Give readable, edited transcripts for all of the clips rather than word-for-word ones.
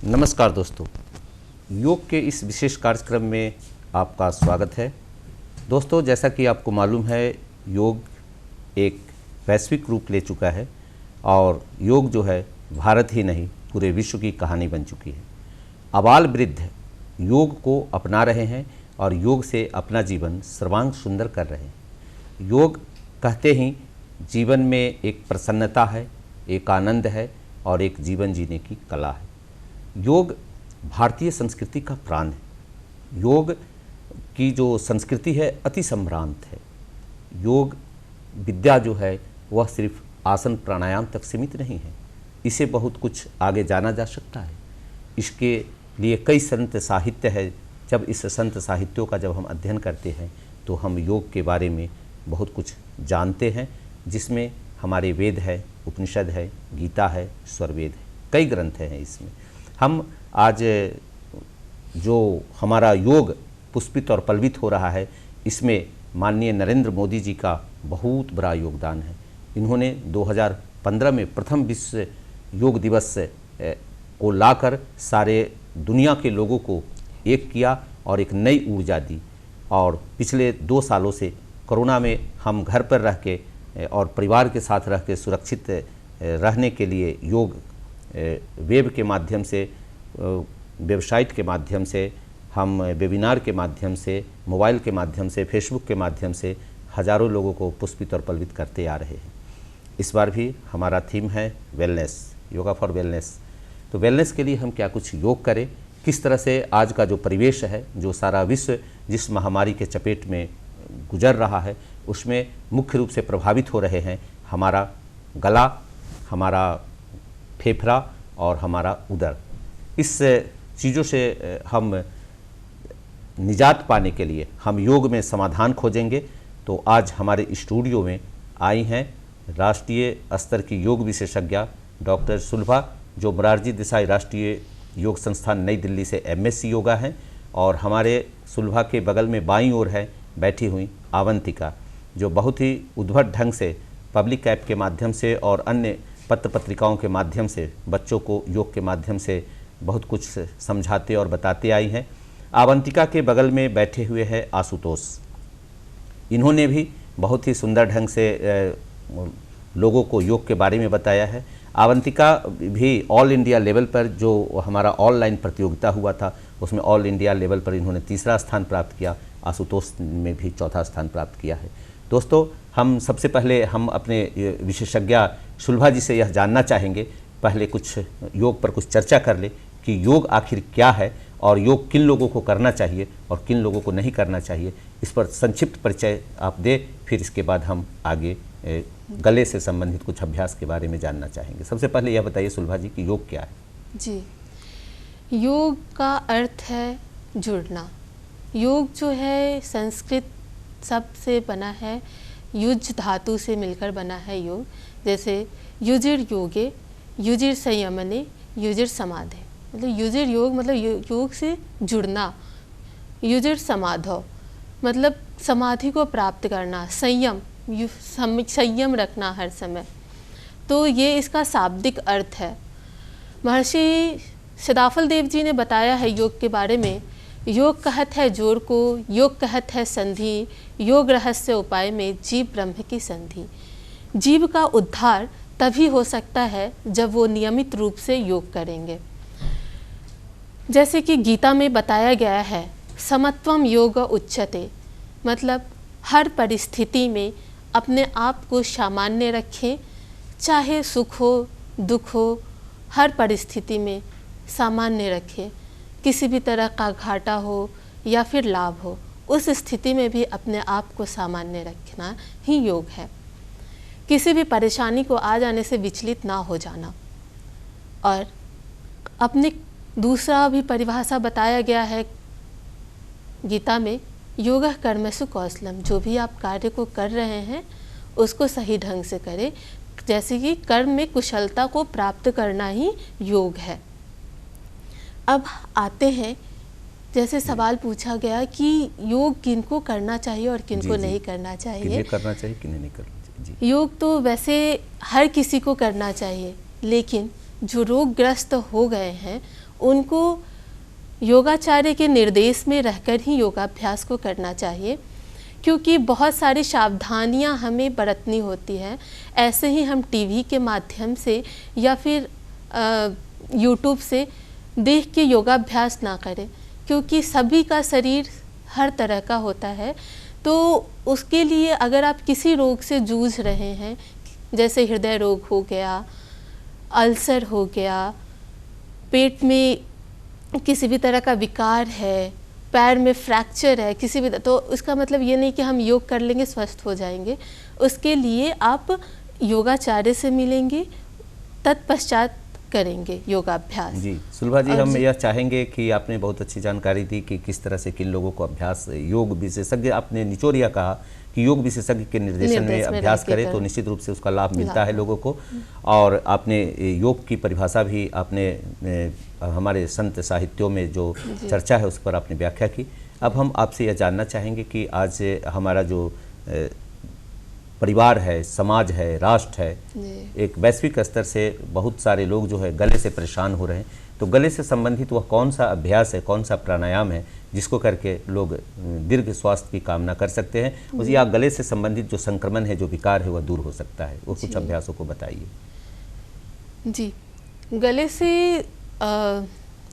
नमस्कार दोस्तों, योग के इस विशेष कार्यक्रम में आपका स्वागत है। दोस्तों, जैसा कि आपको मालूम है, योग एक वैश्विक रूप ले चुका है और योग जो है भारत ही नहीं पूरे विश्व की कहानी बन चुकी है। आबाल वृद्ध योग को अपना रहे हैं और योग से अपना जीवन सर्वांग सुंदर कर रहे हैं। योग कहते ही जीवन में एक प्रसन्नता है, एक आनंद है और एक जीवन जीने की कला है। योग भारतीय संस्कृति का प्राण है। योग की जो संस्कृति है अति संभ्रांत है। योग विद्या जो है वह सिर्फ आसन प्राणायाम तक सीमित नहीं है, इसे बहुत कुछ आगे जाना जा सकता है। इसके लिए कई संत साहित्य है। जब इस संत साहित्यों का जब हम अध्ययन करते हैं तो हम योग के बारे में बहुत कुछ जानते हैं, जिसमें हमारे वेद है, उपनिषद है, गीता है, स्वरवेद है, कई ग्रंथ हैं इसमें। हम आज जो हमारा योग पुष्पित और पल्वित हो रहा है, इसमें माननीय नरेंद्र मोदी जी का बहुत बड़ा योगदान है। इन्होंने 2015 में प्रथम विश्व योग दिवस को लाकर सारे दुनिया के लोगों को एक किया और एक नई ऊर्जा दी। और पिछले 2 सालों से कोरोना में हम घर पर रह के और परिवार के साथ रह के सुरक्षित रहने के लिए योग वेब के माध्यम से, वेबसाइट के माध्यम से, हम वेबिनार के माध्यम से, मोबाइल के माध्यम से, फेसबुक के माध्यम से हज़ारों लोगों को पुष्पित और पल्वित करते आ रहे हैं। इस बार भी हमारा थीम है वेलनेस, योगा फॉर वेलनेस। तो वेलनेस के लिए हम क्या कुछ योग करें, किस तरह से आज का जो परिवेश है, जो सारा विश्व जिस महामारी के चपेट में गुजर रहा है, उसमें मुख्य रूप से प्रभावित हो रहे हैं हमारा गला, हमारा फेफड़ा और हमारा उदर। इस चीज़ों से हम निजात पाने के लिए हम योग में समाधान खोजेंगे। तो आज हमारे स्टूडियो में आई हैं राष्ट्रीय स्तर की योग विशेषज्ञा डॉक्टर सुलभा, जो मोरारजी देसाई राष्ट्रीय योग संस्थान नई दिल्ली से MSc योगा हैं। और हमारे सुलभा के बगल में बाईं ओर है बैठी हुई अवंतिका, जो बहुत ही उद्भट ढंग से पब्लिक ऐप के माध्यम से और अन्य पत्र पत्रिकाओं के माध्यम से बच्चों को योग के माध्यम से बहुत कुछ समझाते और बताते आई हैं। अवंतिका के बगल में बैठे हुए हैं आशुतोष। इन्होंने भी बहुत ही सुंदर ढंग से लोगों को योग के बारे में बताया है। अवंतिका भी ऑल इंडिया लेवल पर जो हमारा ऑनलाइन प्रतियोगिता हुआ था, उसमें ऑल इंडिया लेवल पर इन्होंने 3रा स्थान प्राप्त किया। आशुतोष में भी 4था स्थान प्राप्त किया है। दोस्तों, हम सबसे पहले हम अपने विशेषज्ञ सुलभा जी से यह जानना चाहेंगे, पहले कुछ योग पर कुछ चर्चा कर ले कि योग आखिर क्या है और योग किन लोगों को करना चाहिए और किन लोगों को नहीं करना चाहिए। इस पर संक्षिप्त परिचय आप दें, फिर इसके बाद हम आगे गले से संबंधित कुछ अभ्यास के बारे में जानना चाहेंगे। सबसे पहले यह बताइए सुलभा जी कि योग क्या है। जी, योग का अर्थ है जुड़ना। योग जो है संस्कृत शब्द से बना है, युज धातु से मिलकर बना है योग। जैसे युजिर योगे, युजिर संयमने, युजिर समाधे। मतलब युजिर योग मतलब योग से जुड़ना, युजिर समाधो मतलब समाधि को प्राप्त करना, संयम संयम रखना हर समय। तो ये इसका शाब्दिक अर्थ है। महर्षि सदाफल देव जी ने बताया है योग के बारे में। योग कहत है जोड़ को, योग कहत है संधि, योग रहस्य उपाय में जीव ब्रह्म की संधि। जीव का उद्धार तभी हो सकता है जब वो नियमित रूप से योग करेंगे। जैसे कि गीता में बताया गया है, समत्वम योग उच्यते, मतलब हर परिस्थिति में अपने आप को सामान्य रखें, चाहे सुख हो दुख हो, हर परिस्थिति में सामान्य रखें। किसी भी तरह का घाटा हो या फिर लाभ हो, उस स्थिति में भी अपने आप को सामान्य रखना ही योग है। किसी भी परेशानी को आ जाने से विचलित ना हो जाना। और अपने दूसरा भी परिभाषा बताया गया है गीता में, योगः कर्मसु कौशलम। जो भी आप कार्य को कर रहे हैं उसको सही ढंग से करें। जैसे कि कर्म में कुशलता को प्राप्त करना ही योग है। अब आते हैं, जैसे सवाल पूछा गया कि योग किनको करना चाहिए और किनको नहीं करना चाहिए। किन्हें करना चाहिए, किन्हें नहीं करना चाहिए। जी। योग तो वैसे हर किसी को करना चाहिए, लेकिन जो रोगग्रस्त हो गए हैं उनको योगाचार्य के निर्देश में रहकर ही योगाभ्यास को करना चाहिए, क्योंकि बहुत सारी सावधानियां हमें बरतनी होती है। ऐसे ही हम टीवी के माध्यम से या फिर यूट्यूब से देख के योगाभ्यास ना करें, क्योंकि सभी का शरीर हर तरह का होता है। तो उसके लिए अगर आप किसी रोग से जूझ रहे हैं, जैसे हृदय रोग हो गया, अल्सर हो गया, पेट में किसी भी तरह का विकार है, पैर में फ्रैक्चर है किसी भी, तो उसका मतलब ये नहीं कि हम योग कर लेंगे स्वस्थ हो जाएंगे। उसके लिए आप योगाचार्य से मिलेंगे, तत्पश्चात करेंगे योगाभ्यास। जी सुलभा जी, हम यह चाहेंगे कि आपने बहुत अच्छी जानकारी दी कि किस तरह से किन लोगों को अभ्यास, योग विशेषज्ञ, आपने निचोड़ यह कहा कि योग विशेषज्ञ के निर्देशन में अभ्यास करें तो निश्चित रूप से उसका लाभ मिलता है लोगों को। और आपने योग की परिभाषा भी आपने हमारे संत साहित्यों में जो चर्चा है उस पर आपने व्याख्या की। अब हम आपसे यह जानना चाहेंगे कि आज हमारा जो परिवार है, समाज है, राष्ट्र है, एक वैश्विक स्तर से बहुत सारे लोग जो है गले से परेशान हो रहे हैं, तो गले से संबंधित वह कौन सा अभ्यास है, कौन सा प्राणायाम है जिसको करके लोग दीर्घ स्वास्थ्य की कामना कर सकते हैं, उस या गले से संबंधित जो संक्रमण है, जो विकार है, वह दूर हो सकता है, वो कुछ अभ्यासों को बताइए। जी, गले से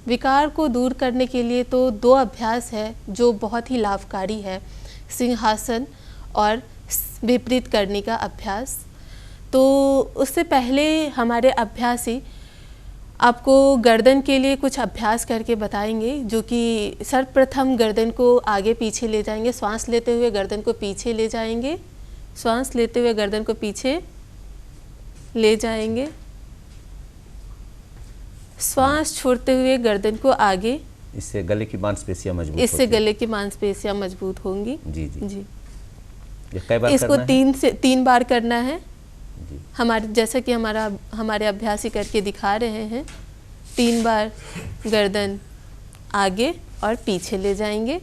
विकार को दूर करने के लिए तो 2 अभ्यास है जो बहुत ही लाभकारी है, सिंहासन और विपरीत करने का अभ्यास। तो उससे पहले हमारे अभ्यासी आपको गर्दन के लिए कुछ अभ्यास करके बताएंगे, जो कि सर्वप्रथम गर्दन को आगे पीछे ले जाएंगे, श्वास लेते हुए गर्दन को पीछे ले जाएंगे, श्वास लेते हुए गर्दन को पीछे ले जाएंगे, श्वास छोड़ते हुए गर्दन को आगे। इससे गले की मांसपेशियां मजबूत इससे गले की मांसपेशियां मजबूत होंगी। जी जी जी। कई बार इसको करना 3 बार करना है। जी। हमारे जैसा कि हमारे अभ्यासी करके दिखा रहे हैं, 3 बार गर्दन आगे और पीछे ले जाएंगे।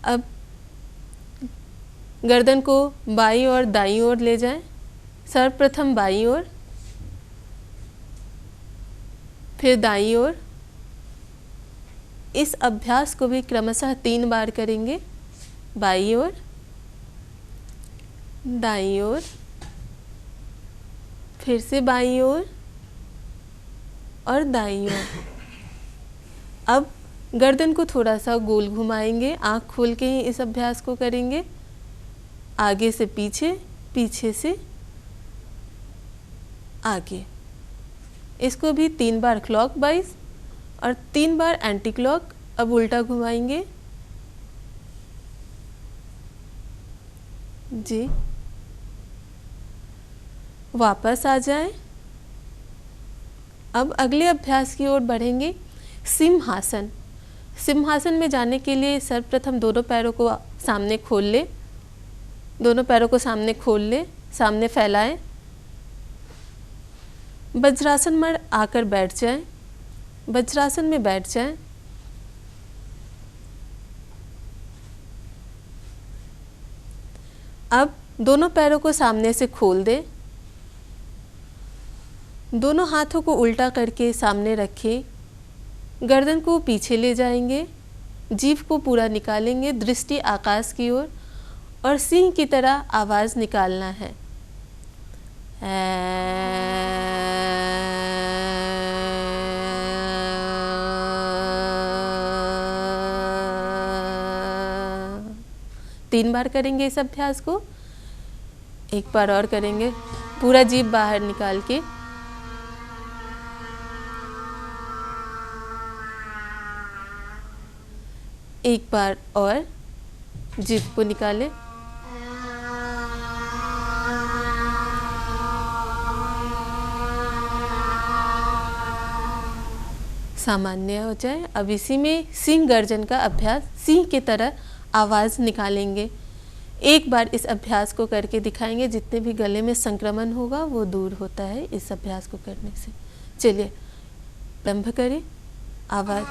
अब गर्दन को बाईं और दाईं ओर ले जाएं। सर्वप्रथम बाईं ओर, फिर दाईं ओर। इस अभ्यास को भी क्रमशः 3 बार करेंगे। बाईं ओर, दाईं ओर, फिर से बाईं ओर और दाईं ओर। अब गर्दन को थोड़ा सा गोल घुमाएंगे, आँख खोल के ही इस अभ्यास को करेंगे। आगे से पीछे, पीछे से आगे। इसको भी 3 बार क्लॉकवाइज और 3 बार एंटी क्लॉक। अब उल्टा घुमाएंगे। जी, वापस आ जाएं। अब अगले अभ्यास की ओर बढ़ेंगे, सिंहासन। सिंहासन में जाने के लिए सर्वप्रथम दोनों पैरों को सामने खोल ले, दोनों पैरों को सामने खोल ले, सामने फैलाएं। वज्रासन में आकर बैठ जाएं। वज्रासन में बैठ जाएं। अब दोनों पैरों को सामने से खोल दें। दोनों हाथों को उल्टा करके सामने रखें। गर्दन को पीछे ले जाएंगे, जीभ को पूरा निकालेंगे, दृष्टि आकाश की ओर और सिंह की तरह आवाज़ निकालना है। तीन बार करेंगे इस अभ्यास को। एक बार और करेंगे, पूरा जीभ बाहर निकाल के। एक बार और जीभ को निकालें। सामान्य हो जाए। अब इसी में सिंह गर्जन का अभ्यास, सिंह की तरह आवाज़ निकालेंगे। एक बार इस अभ्यास को करके दिखाएंगे, जितने भी गले में संक्रमण होगा वो दूर होता है इस अभ्यास को करने से। चलिए प्रारंभ करें। आवाज़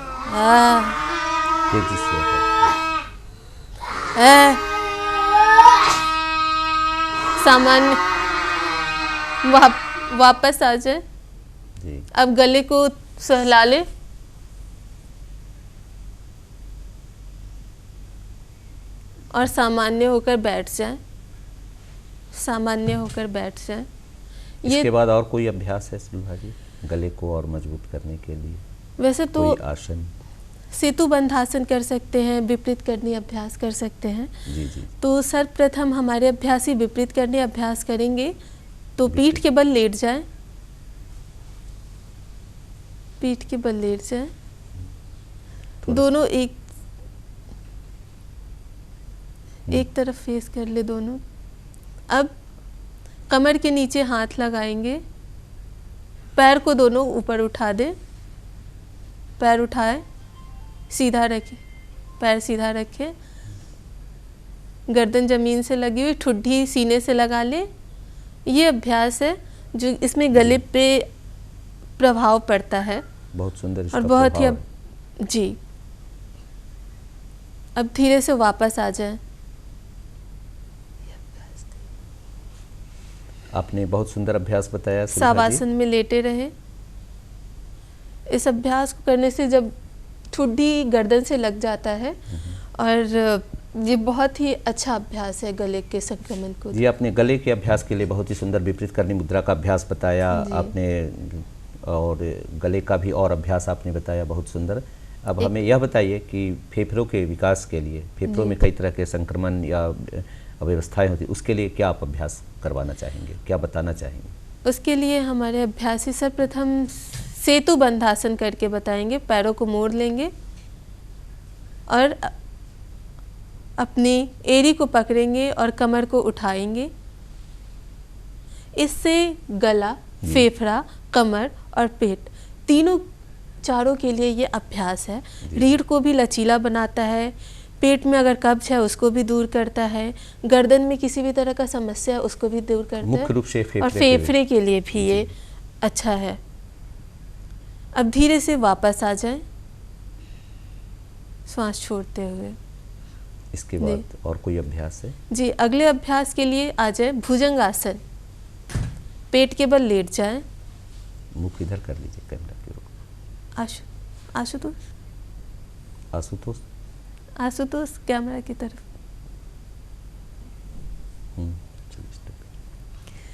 तेजी से सामान्य। वापस आ जाए। जी। अब गले को सहला ले, और सामान्य होकर बैठ जाए, सामान्य होकर बैठ जाए। इसके बाद और कोई अभ्यास है सुलभा जी गले को और मजबूत करने के लिए? वैसे तो कोई आसन? सेतु बंधासन कर सकते हैं, विपरीत करनी अभ्यास कर सकते हैं। जी जी। तो सर्वप्रथम हमारे अभ्यासी विपरीत करनी अभ्यास करेंगे। तो पीठ के बल लेट जाएं, पीठ के बल लेट जाएं, दोनों एक तरफ फेस कर ले दोनों। अब कमर के नीचे हाथ लगाएंगे, पैर को दोनों ऊपर उठा दें, पैर उठाए, सीधा रखें, पैर सीधा रखें, गर्दन जमीन से लगी हुई, ठुड्डी सीने से लगा ले। ये अभ्यास है जो इसमें गले पे प्रभाव पड़ता है, बहुत सुंदर और बहुत ही जी। अब धीरे से वापस आ जाएं। आपने बहुत सुंदर अभ्यास बताया। सावासन में लेटे रहे। इस अभ्यास को करने से जब ठुड्डी गर्दन से लग जाता है, और ये बहुत ही अच्छा अभ्यास है गले के संक्रमण को। जी, आपने गले के अभ्यास के लिए बहुत ही सुंदर विपरीत करनी मुद्रा का अभ्यास बताया आपने, और गले का भी और अभ्यास आपने बताया, बहुत सुंदर। अब हमें यह बताइए कि फेफड़ों के विकास के लिए, फेफड़ों में कई तरह के संक्रमण या अव्यवस्थाएं होती, उसके लिए क्या आप अभ्यास करवाना चाहेंगे, क्या बताना चाहेंगे? उसके लिए हमारे अभ्यासी सर्वप्रथम सेतु बंधासन करके बताएंगे। पैरों को मोड़ लेंगे और अपनी एड़ी को पकड़ेंगे और कमर को उठाएंगे। इससे गला, फेफड़ा, कमर और पेट चारों के लिए ये अभ्यास है। रीढ़ को भी लचीला बनाता है, पेट में अगर कब्ज है उसको भी दूर करता है, गर्दन में किसी भी तरह का समस्या है उसको भी दूर करता है, मुख्य रूप से और फेफड़े के लिए भी ये अच्छा है। अब धीरे से वापस आ जाएं, श्वास छोड़ते हुए। इसके बाद और कोई अभ्यास है? जी, अगले अभ्यास के लिए आ जाए भुजंग आसन। पेट के बल लेट जाएं, मुख इधर कर लीजिए कैमरा की ओर। आशुतोष कैमरा की तरफ।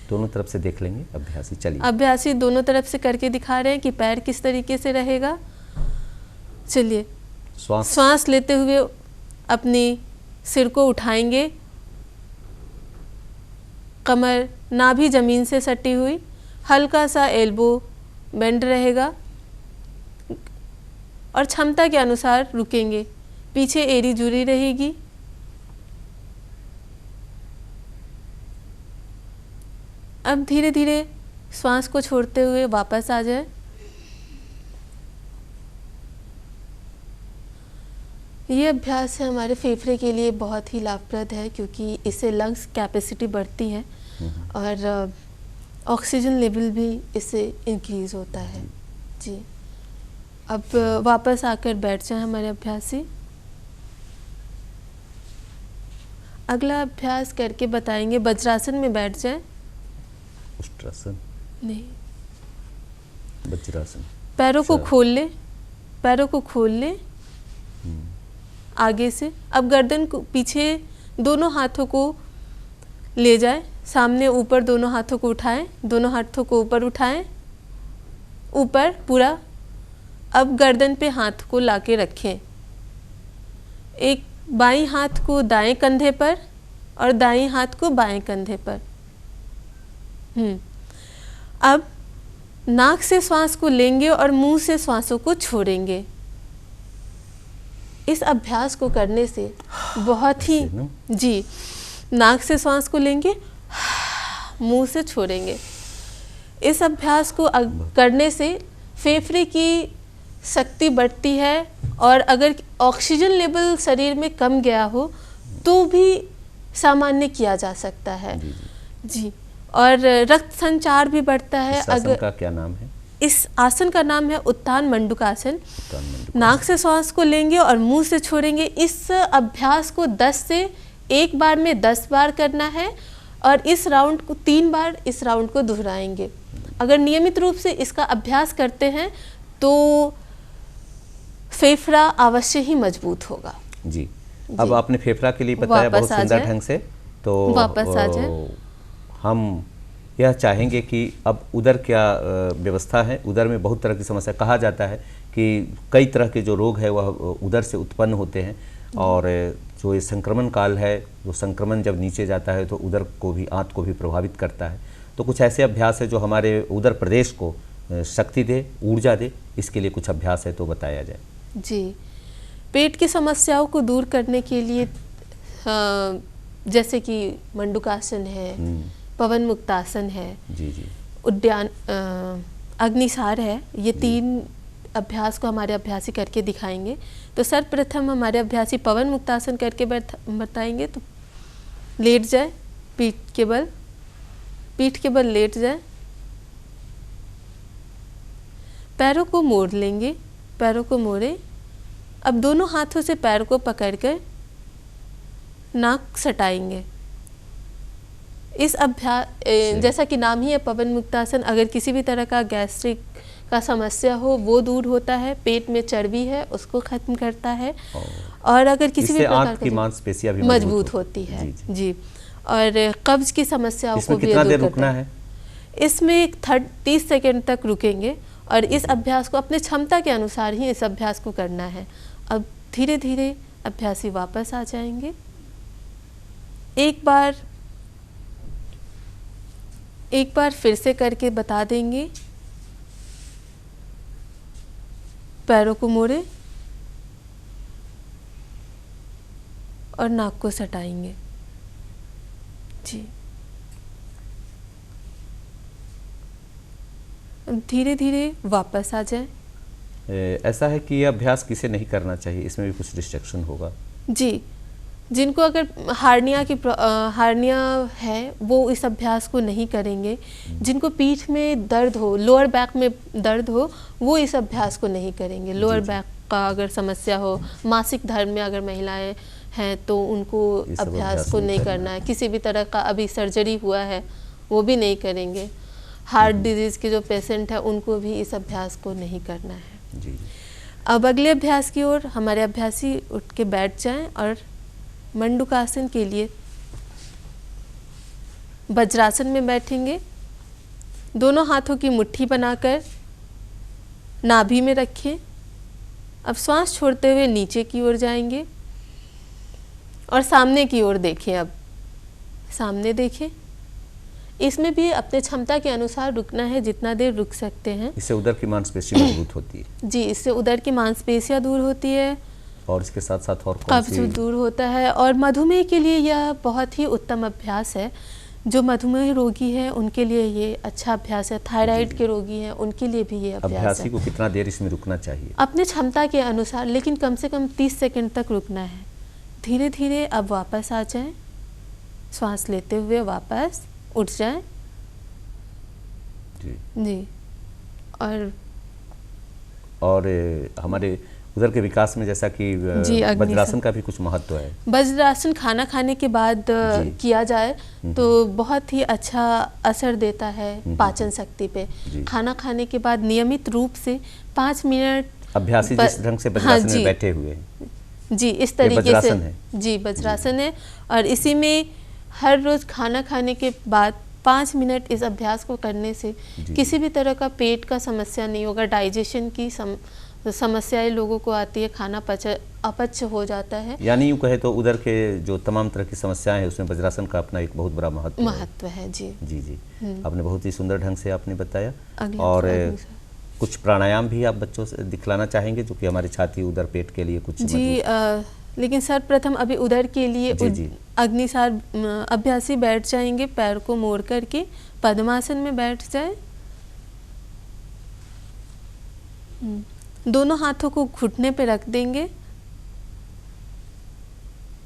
दोनों तरफ से देख लेंगे अभ्यासी। चलिए, अभ्यासी दोनों तरफ से करके दिखा रहे हैं कि पैर किस तरीके से रहेगा। चलिए, श्वास लेते हुए अपनी सिर को उठाएंगे, कमर नाभि जमीन से सटी हुई, हल्का सा एल्बो बेंड रहेगा, और क्षमता के अनुसार रुकेंगे। पीछे एड़ी जुड़ी रहेगी। अब धीरे धीरे श्वास को छोड़ते हुए वापस आ जाए। ये अभ्यास है हमारे फेफड़े के लिए बहुत ही लाभप्रद है, क्योंकि इससे लंग्स कैपेसिटी बढ़ती है और ऑक्सीजन लेवल भी इससे इंक्रीज होता है। जी, अब वापस आकर बैठ जाएं हमारे अभ्यासी। अगला अभ्यास करके बताएंगे। वज्रासन में बैठ जाएं। उष्ट्रासन नहीं, वज्रासन। पैरों को खोल ले, पैरों को खोल ले आगे से। अब गर्दन को पीछे, दोनों हाथों को ले जाएं, सामने ऊपर दोनों हाथों को उठाएं, दोनों हाथों को ऊपर उठाएं, ऊपर पूरा। अब गर्दन पे हाथ को लाके रखें। एक बाईं हाथ को दाएं कंधे पर और दाईं हाथ को बाएं कंधे पर। अब नाक से श्वास को लेंगे और मुंह से श्वासों को छोड़ेंगे। इस अभ्यास को करने से बहुत ही जी, नाक से श्वास को लेंगे, मुंह से छोड़ेंगे। इस अभ्यास को करने से फेफड़े की शक्ति बढ़ती है, और अगर ऑक्सीजन लेवल शरीर में कम गया हो तो भी सामान्य किया जा सकता है। जी, और रक्त संचार भी बढ़ता है। इस आसन का क्या नाम है? इस आसन का नाम है उत्तान मंडूकासन। नाक से श्वास को लेंगे और मुंह से छोड़ेंगे। इस अभ्यास को 10 से एक बार में 10 बार करना है, और इस राउंड को 3 बार इस राउंड को दोहराएंगे। अगर नियमित रूप से इसका अभ्यास करते हैं तो फेफड़ा अवश्य ही मजबूत होगा। जी, अब आपने फेफड़ा के लिए बताया बहुत सुंदर ढंग से, तो वापस आ जाए। हम यह चाहेंगे कि अब उदर क्या व्यवस्था है। उदर में बहुत तरह की समस्या, कहा जाता है कि कई तरह के जो रोग है वह उदर से उत्पन्न होते हैं, और जो ये संक्रमण काल है, जो संक्रमण जब नीचे जाता है तो उदर को भी, आंत को भी प्रभावित करता है। तो कुछ ऐसे अभ्यास है जो हमारे उदर प्रदेश को शक्ति दे, ऊर्जा दे, इसके लिए कुछ अभ्यास है तो बताया जाए। जी, पेट की समस्याओं को दूर करने के लिए जैसे कि मंडूकासन है, पवन मुक्तासन है, जी जी, उद्यान अग्निसार है, ये 3 अभ्यास को हमारे अभ्यासी करके दिखाएंगे। तो सर्वप्रथम हमारे अभ्यासी पवन मुक्तासन करके बताएंगे। तो लेट जाए, पीठ के बल लेट जाए, पैरों को मोड़ लेंगे, पैरों को मोड़े। अब दोनों हाथों से पैर को पकड़कर नाक सटाएंगे। इस अभ्यास जैसा कि नाम ही है पवन मुक्तासन, अगर किसी भी तरह का गैस्ट्रिक का समस्या हो वो दूर होता है, पेट में चर्बी है उसको खत्म करता है, और अगर किसी भी प्रकार की मांसपेशियां भी मजबूत होती है। जी, और कब्ज की समस्याओं को भी कितना देर रुकना है? इसमें 30 सेकंड तक रुकेंगे, और इस अभ्यास को अपने क्षमता के अनुसार ही इस अभ्यास को करना है। अब धीरे धीरे अभ्यासी वापस आ जाएंगे। एक बार फिर से करके बता देंगे। पैरों को मोड़े और नाक को सटाएंगे। जी, धीरे धीरे वापस आ जाए। ऐसा है कि यह अभ्यास किसे नहीं करना चाहिए, इसमें भी कुछ रिस्ट्रिक्शन होगा? जी, जिनको अगर हार्निया है वो इस अभ्यास को नहीं करेंगे। जिनको पीठ में दर्द हो, लोअर बैक में दर्द हो, वो इस अभ्यास को नहीं करेंगे। लोअर बैक का अगर समस्या हो, मासिक धर्म में अगर महिलाएं हैं तो उनको अभ्यास को नहीं करना है। किसी भी तरह का अभी सर्जरी हुआ है वो भी नहीं करेंगे। हार्ट डिजीज़ के जो पेशेंट हैं उनको भी इस अभ्यास को नहीं करना है। जी। अब अगले अभ्यास की ओर हमारे अभ्यासी उठ के बैठ जाएं और मंडूकासन के लिए वज्रासन में बैठेंगे। दोनों हाथों की मुट्ठी बनाकर नाभि में रखें। अब श्वास छोड़ते हुए नीचे की ओर जाएंगे और सामने की ओर देखें। अब सामने देखें। इसमें भी अपने क्षमता के अनुसार रुकना है, जितना देर रुक सकते हैं। इससे उदर की मांसपेशी मजबूत होती है। जी, इससे उदर की मांसपेशियां दूर होती है और इसके साथ साथ और कब्ज दूर होता है। और मधुमेह के लिए यह बहुत ही उत्तम अभ्यास है। जो मधुमेह रोगी है उनके लिए ये अच्छा अभ्यास है। थायराइड के रोगी हैं उनके लिए भी ये अभ्यास है। अभ्यासी को कितना देर इसमें रुकना चाहिए? अपने क्षमता के अनुसार, लेकिन कम से कम 30 सेकंड तक रुकना है। धीरे धीरे अब वापस आ जाएं। श्वास लेते हुए वापस उठ जाएं। जी। और हमारे उधर के विकास में जैसा कि वज्रासन का भी कुछ महत्व है। वज्रासन खाना खाने के बाद किया जाए तो बहुत ही अच्छा असर देता है पाचन शक्ति पे। खाना खाने के बाद नियमित रूप से 5 मिनट अभ्यासी जिस ढंग से वज्रासन में बैठे हुए हैं, जी, इस तरीके से जी वज्रासन है। और इसी में हर रोज खाना खाने के बाद 5 मिनट इस अभ्यास को करने से किसी भी तरह का पेट का समस्या नहीं होगा। डाइजेशन की समस्याएं लोगों को आती है, खाना अपच हो जाता है। यानी यूँ कहे तो उधर के जो तमाम तरह की समस्याएं हैं उसमें वज्रासन का अपना एक बहुत बड़ा महत्व है। जी जी जी, आपने बहुत ही सुंदर ढंग से आपने बताया। और कुछ प्राणायाम भी आप बच्चों से दिखलाना चाहेंगे जो कि हमारे छाती उदर पेट के लिए कुछ? जी, लेकिन सर्वप्रथम अभी उदर के लिए अग्निसार अभ्यासी बैठ जाएंगे। पैर को मोड़ करके पद्मासन में बैठ जाए। दोनों हाथों को घुटने पे रख देंगे।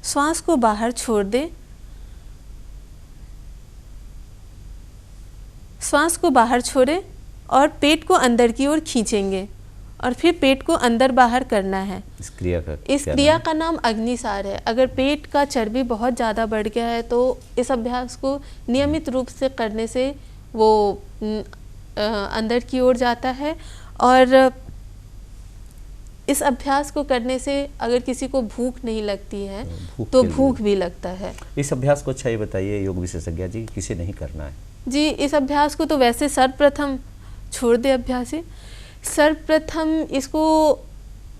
श्वास को बाहर छोड़ दें। श्वास को बाहर छोड़ें और पेट को अंदर की ओर खींचेंगे और फिर पेट को अंदर बाहर करना है। इस क्रिया का नाम अग्निसार है। अगर पेट का चर्बी बहुत ज़्यादा बढ़ गया है तो इस अभ्यास को नियमित रूप से करने से वो अंदर की ओर जाता है। और इस अभ्यास को करने से अगर किसी को भूख नहीं लगती है तो भूख भी लगता है। इस अभ्यास को अच्छा ही बताइए योग विशेषज्ञ जी, किसे नहीं करना है? जी, इस अभ्यास को तो वैसे सर्वप्रथम छोड़ दे अभ्यासी। सर्वप्रथम इसको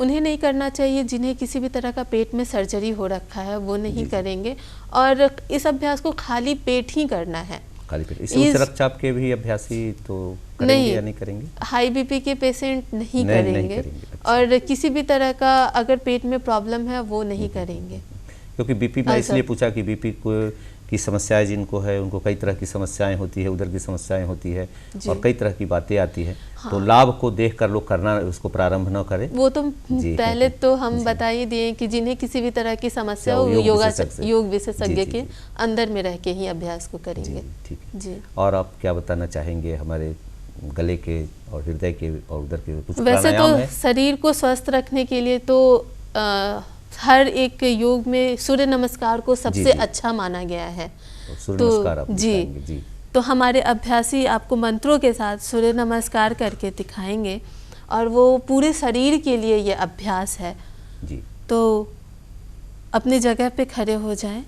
उन्हें नहीं करना चाहिए जिन्हें किसी भी तरह का पेट में सर्जरी हो रखा है, वो नहीं करेंगे। और इस अभ्यास को खाली पेट ही करना है। खाली पेट। इसे उच्च रक्तचाप के भी अभ्यासी तो करेंगे या नहीं करेंगे? हाई बीपी के पेशेंट नहीं करेंगे। नहीं करेंगे। अच्छा। और किसी भी तरह का अगर पेट में प्रॉब्लम है वो नहीं करेंगे। क्योंकि बीपी में इसलिए पूछा कि बीपी की समस्याएं जिनको है उनको कई तरह की समस्याएं होती है, उधर की समस्याएं होती है और कई तरह की बातें आती है। हाँ। तो लाभ को देखकर लोग करना, उसको प्रारंभ न करें। वो तो पहले तो हम बता ही दिए कि जिन्हें किसी भी तरह की समस्या हो योग विशेषज्ञ के अंदर में रह के ही अभ्यास को करेंगे। ठीक है जी। और आप क्या बताना चाहेंगे हमारे गले के और हृदय के और उधर के कुछ वैसे तो शरीर को स्वस्थ रखने के लिए तो हर एक योग में सूर्य नमस्कार को सबसे अच्छा माना गया है। सूर्य नमस्कार आप जी, तो हमारे अभ्यासी आपको मंत्रों के साथ सूर्य नमस्कार करके दिखाएंगे और वो पूरे शरीर के लिए ये अभ्यास है जी। तो अपनी जगह पे खड़े हो जाएं।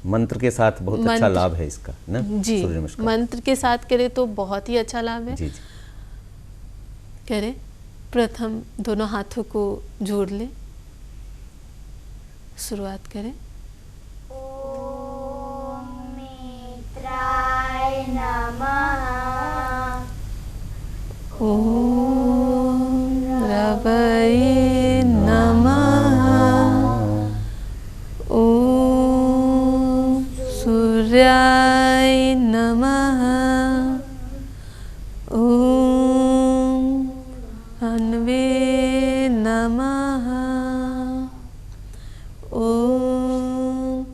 मंत्र के साथ बहुत अच्छा लाभ है इसका ना जी। सूर्य नमस्कार मंत्र के साथ करें तो बहुत ही अच्छा लाभ है। जी। करें। प्रथम दोनों हाथों को जोड़ लें, शुरुआत करें। ओम मित्राय नमः। ओम रवये नमः। ओम सूर्याय नमः। नमः। ओम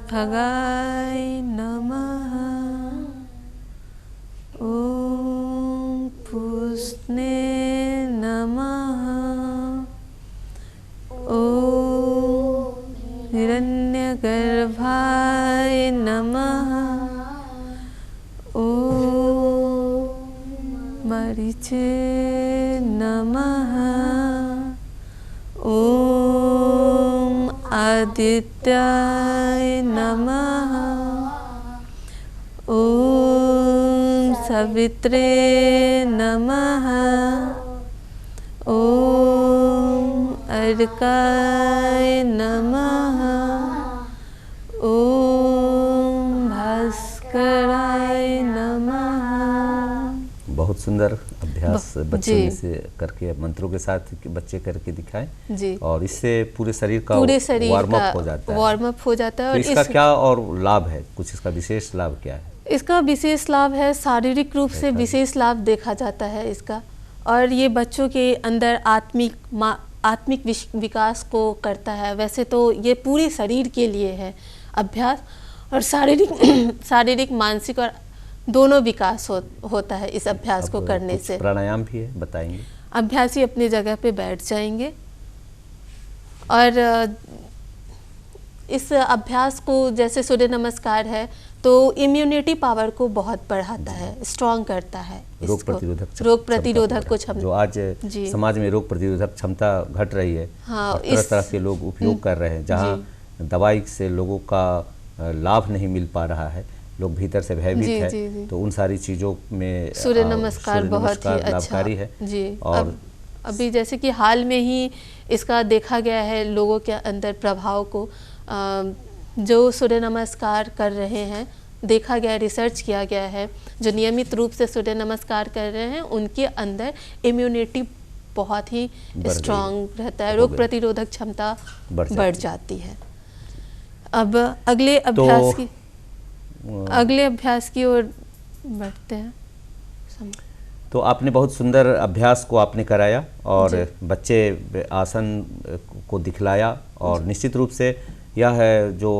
खगाय नमः। ओम पुष्णे नमः। ओम हिरण्यगर्भाय नमः। ओम मरीचे नमः। ओम आदित्याय नमः। ओम सवित्रे नमः। ओम अर्काय नमः। ओम भास्कराय नमः। बहुत सुंदर अभ्यास बच्चों में से करके मंत्रों के साथ बच्चे करके दिखाएं जी। और इससे पूरे शरीर का वार्म अप हो जाता है। और इसका क्या और लाभ है, कुछ इसका विशेष लाभ क्या है? इसका विशेष लाभ है, शारीरिक रूप से विशेष लाभ देखा जाता है इसका। और ये बच्चों के अंदर आत्मिक विकास को करता है। वैसे तो ये पूरे शरीर के लिए है अभ्यास और शारीरिक मानसिक और दोनों विकास होता है इस अभ्यास को करने से। प्राणायाम भी है, बताएंगे? अभ्यासी अपनी जगह पे बैठ जाएंगे और इस अभ्यास को जैसे सूर्य नमस्कार है तो इम्यूनिटी पावर को बहुत बढ़ाता है, स्ट्रॉन्ग करता है, रोग प्रतिरोधक को क्षमता। जो आज समाज में रोग प्रतिरोधक क्षमता घट रही है। हाँ, और तरह तरह के लोग उपयोग कर रहे हैं, जहाँ दवाई से लोगों का लाभ नहीं मिल पा रहा है, लोग भीतर से भयभीत है। तो उन सारी चीज़ों में सूर्य नमस्कार बहुत ही लाभकारी है जी। और अभी जैसे कि हाल में ही इसका देखा गया है लोगों के अंदर प्रभाव को, जो सूर्य नमस्कार कर रहे हैं, देखा गया, रिसर्च किया गया है, जो नियमित रूप से सूर्य नमस्कार कर रहे हैं उनके अंदर इम्यूनिटी बहुत ही स्ट्रांग रहता है, रोग प्रतिरोधक क्षमता बढ़ जाती है। अब अगले अभ्यास की ओर बढ़ते हैं। तो आपने बहुत सुंदर अभ्यास को आपने कराया और बच्चे आसन को दिखलाया और निश्चित रूप से यह है जो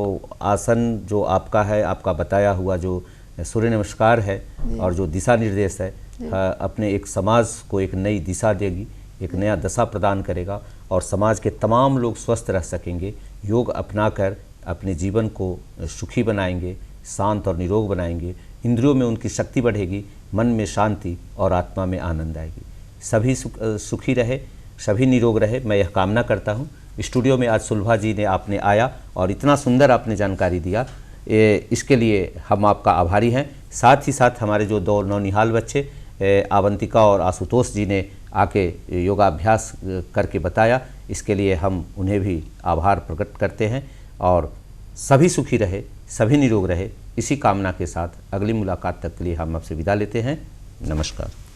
आसन जो आपका है, आपका बताया हुआ जो सूर्य नमस्कार है और जो दिशा निर्देश है, अपने एक समाज को एक नई दिशा देगी, एक नया दशा प्रदान करेगा और समाज के तमाम लोग स्वस्थ रह सकेंगे। योग अपनाकर अपने जीवन को सुखी बनाएंगे, शांत और निरोग बनाएंगे, इंद्रियों में उनकी शक्ति बढ़ेगी, मन में शांति और आत्मा में आनंद आएगी। सभी सुखी रहे, सभी निरोग रहे, मैं यह कामना करता हूँ। स्टूडियो में आज सुलभा जी ने आपने आया और इतना सुंदर आपने जानकारी दिया, इसके लिए हम आपका आभारी हैं। साथ ही साथ हमारे जो दो नौनिहाल बच्चे आवंतिका और आशुतोष जी ने आके योगाभ्यास करके बताया, इसके लिए हम उन्हें भी आभार प्रकट करते हैं। और सभी सुखी रहे, सभी निरोग रहे, इसी कामना के साथ अगली मुलाकात तक के लिए हम आपसे विदा लेते हैं। नमस्कार।